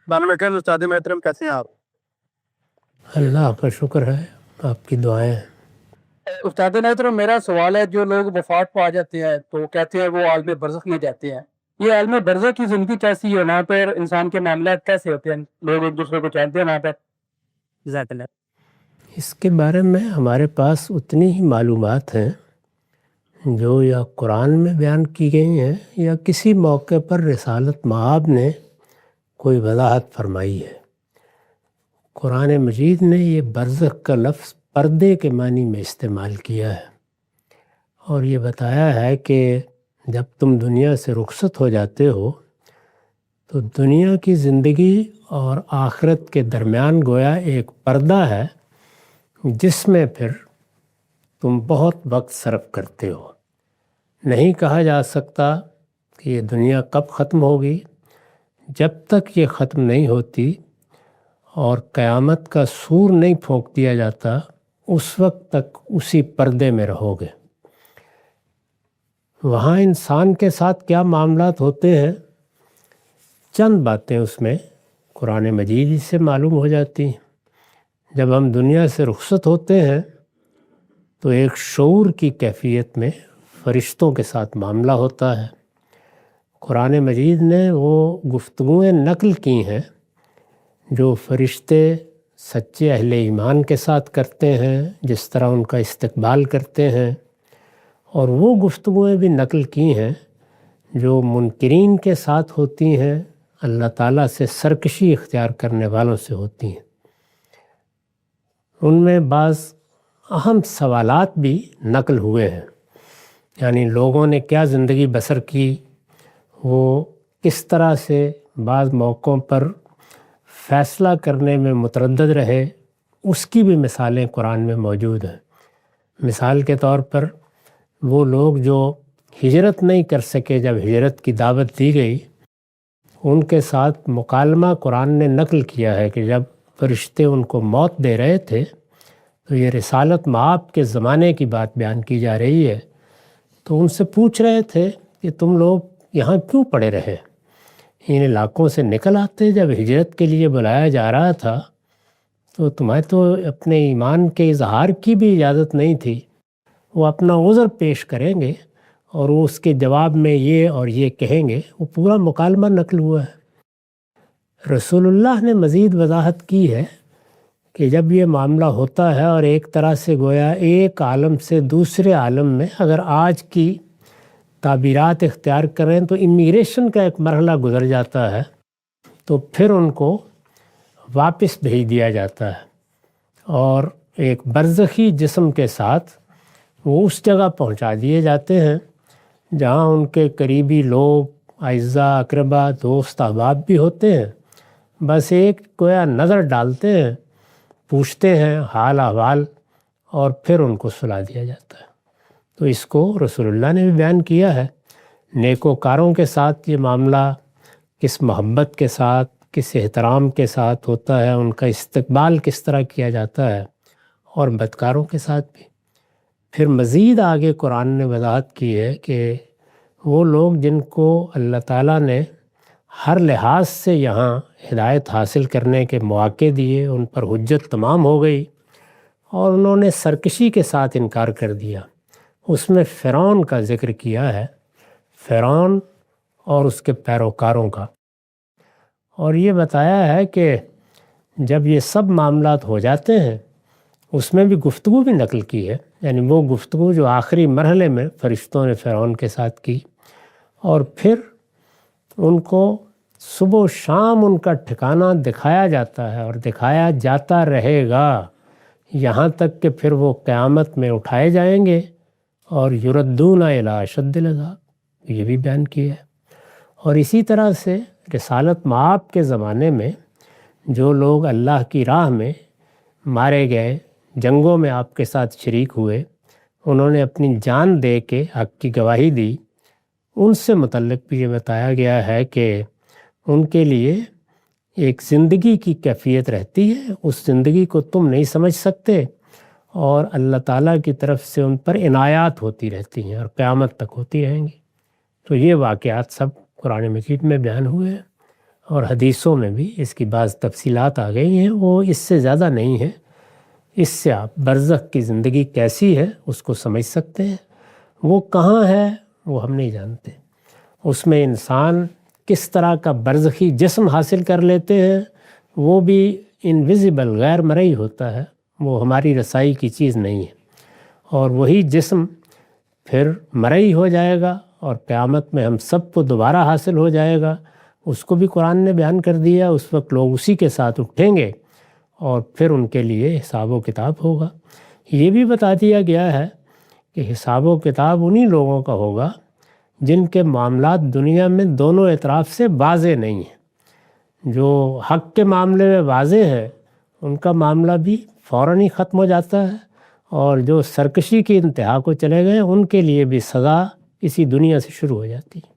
بارہ استاد محترم کیسے ہیں آپ؟ اللہ کا شکر ہے، آپ کی دعائیں ہیں۔ استاد محترم میرا سوال ہے، جو لوگ وفات پا جاتے ہیں تو کہتے ہیں وہ عالم برزخ میں جاتے ہیں، یہ عالم برزخ کی زندگی کیسی ہے؟ وہاں پر انسان کے معاملات کیسے ہوتے ہیں؟ لوگ ایک دوسرے کو جانتے ہیں وہاں پر؟ جزاک اللہ۔ اس کے بارے میں ہمارے پاس اتنی ہی معلومات ہیں جو یا قرآن میں بیان کی گئی ہیں یا کسی موقع پر رسالت مآب نے کوئی وضاحت فرمائی ہے۔ قرآن مجید نے یہ برزخ کا لفظ پردے کے معنی میں استعمال کیا ہے اور یہ بتایا ہے کہ جب تم دنیا سے رخصت ہو جاتے ہو تو دنیا کی زندگی اور آخرت کے درمیان گویا ایک پردہ ہے جس میں پھر تم بہت وقت صرف کرتے ہو۔ نہیں کہا جا سکتا کہ یہ دنیا کب ختم ہوگی، جب تک یہ ختم نہیں ہوتی اور قیامت کا سور نہیں پھونک دیا جاتا اس وقت تک اسی پردے میں رہو گے۔ وہاں انسان کے ساتھ کیا معاملات ہوتے ہیں، چند باتیں اس میں قرآن مجید سے معلوم ہو جاتی ہیں۔ جب ہم دنیا سے رخصت ہوتے ہیں تو ایک شعور کی کیفیت میں فرشتوں کے ساتھ معاملہ ہوتا ہے۔ قرآن مجید نے وہ گفتگویں نقل کی ہیں جو فرشتے سچے اہل ایمان کے ساتھ کرتے ہیں، جس طرح ان کا استقبال کرتے ہیں، اور وہ گفتگویں بھی نقل کی ہیں جو منکرین کے ساتھ ہوتی ہیں، اللہ تعالیٰ سے سرکشی اختیار کرنے والوں سے ہوتی ہیں۔ ان میں بعض اہم سوالات بھی نقل ہوئے ہیں، یعنی لوگوں نے کیا زندگی بسر کی، وہ کس طرح سے بعض موقعوں پر فیصلہ کرنے میں متردد رہے، اس کی بھی مثالیں قرآن میں موجود ہیں۔ مثال کے طور پر وہ لوگ جو ہجرت نہیں کر سکے جب ہجرت کی دعوت دی گئی، ان کے ساتھ مکالمہ قرآن نے نقل کیا ہے کہ جب فرشتے ان کو موت دے رہے تھے تو یہ رسالت مآب کے زمانے کی بات بیان کی جا رہی ہے، تو ان سے پوچھ رہے تھے کہ تم لوگ یہاں کیوں پڑے رہے، ان علاقوں سے نکل آتے، جب ہجرت کے لیے بلایا جا رہا تھا تو تمہیں تو اپنے ایمان کے اظہار کی بھی اجازت نہیں تھی۔ وہ اپنا عذر پیش کریں گے اور وہ اس کے جواب میں یہ اور یہ کہیں گے، وہ پورا مکالمہ نقل ہوا ہے۔ رسول اللہ نے مزید وضاحت کی ہے کہ جب یہ معاملہ ہوتا ہے اور ایک طرح سے گویا ایک عالم سے دوسرے عالم میں اگر آج کی تعبیرات اختیار کریں تو امیگریشن کا ایک مرحلہ گزر جاتا ہے، تو پھر ان کو واپس بھیج دیا جاتا ہے اور ایک برزخی جسم کے ساتھ وہ اس جگہ پہنچا دیے جاتے ہیں جہاں ان کے قریبی لوگ، اعزاء، اقربا، دوست، احباب بھی ہوتے ہیں۔ بس ایک گویا نظر ڈالتے ہیں، پوچھتے ہیں حال احوال، اور پھر ان کو سلا دیا جاتا ہے۔ تو اس کو رسول اللہ نے بھی بیان کیا ہے۔ نیکوکاروں کے ساتھ یہ معاملہ کس محبت کے ساتھ، کس احترام کے ساتھ ہوتا ہے، ان کا استقبال کس طرح کیا جاتا ہے، اور بدکاروں کے ساتھ بھی۔ پھر مزید آگے قرآن نے وضاحت کی ہے کہ وہ لوگ جن کو اللہ تعالیٰ نے ہر لحاظ سے یہاں ہدایت حاصل کرنے کے مواقع دیے، ان پر حجت تمام ہو گئی اور انہوں نے سرکشی کے ساتھ انکار کر دیا، اس میں فرعون کا ذکر کیا ہے، فرعون اور اس کے پیروکاروں کا، اور یہ بتایا ہے کہ جب یہ سب معاملات ہو جاتے ہیں اس میں بھی گفتگو بھی نقل کی ہے، یعنی وہ گفتگو جو آخری مرحلے میں فرشتوں نے فرعون کے ساتھ کی، اور پھر ان کو صبح و شام ان کا ٹھکانہ دکھایا جاتا ہے اور دکھایا جاتا رہے گا یہاں تک کہ پھر وہ قیامت میں اٹھائے جائیں گے اور یردون الی اشد العذاب، یہ بھی بیان کیا ہے۔ اور اسی طرح سے رسالت مآب کے زمانے میں جو لوگ اللہ کی راہ میں مارے گئے، جنگوں میں آپ کے ساتھ شریک ہوئے، انہوں نے اپنی جان دے کے حق کی گواہی دی، ان سے متعلق بھی یہ بتایا گیا ہے کہ ان کے لیے ایک زندگی کی کیفیت رہتی ہے، اس زندگی کو تم نہیں سمجھ سکتے، اور اللہ تعالیٰ کی طرف سے ان پر عنایات ہوتی رہتی ہیں اور قیامت تک ہوتی رہیں گی۔ تو یہ واقعات سب قرآن مجید میں بیان ہوئے ہیں۔ اور حدیثوں میں بھی اس کی بعض تفصیلات آ گئی ہیں، وہ اس سے زیادہ نہیں ہیں۔ اس سے آپ برزخ کی زندگی کیسی ہے اس کو سمجھ سکتے ہیں۔ وہ کہاں ہے وہ ہم نہیں جانتے، اس میں انسان کس طرح کا برزخی جسم حاصل کر لیتے ہیں، وہ بھی انویزیبل، غیر مرئی ہوتا ہے، وہ ہماری رسائی کی چیز نہیں ہے۔ اور وہی جسم پھر مرئی ہو جائے گا اور قیامت میں ہم سب کو دوبارہ حاصل ہو جائے گا، اس کو بھی قرآن نے بیان کر دیا۔ اس وقت لوگ اسی کے ساتھ اٹھیں گے اور پھر ان کے لیے حساب و کتاب ہوگا۔ یہ بھی بتا دیا گیا ہے کہ حساب و کتاب انہی لوگوں کا ہوگا جن کے معاملات دنیا میں دونوں اطراف سے واضح نہیں ہیں۔ جو حق کے معاملے میں واضح ہے ان کا معاملہ بھی فوراً ہی ختم ہو جاتا ہے، اور جو سرکشی کی انتہا کو چلے گئے ان کے لیے بھی سزا اسی دنیا سے شروع ہو جاتی ہے۔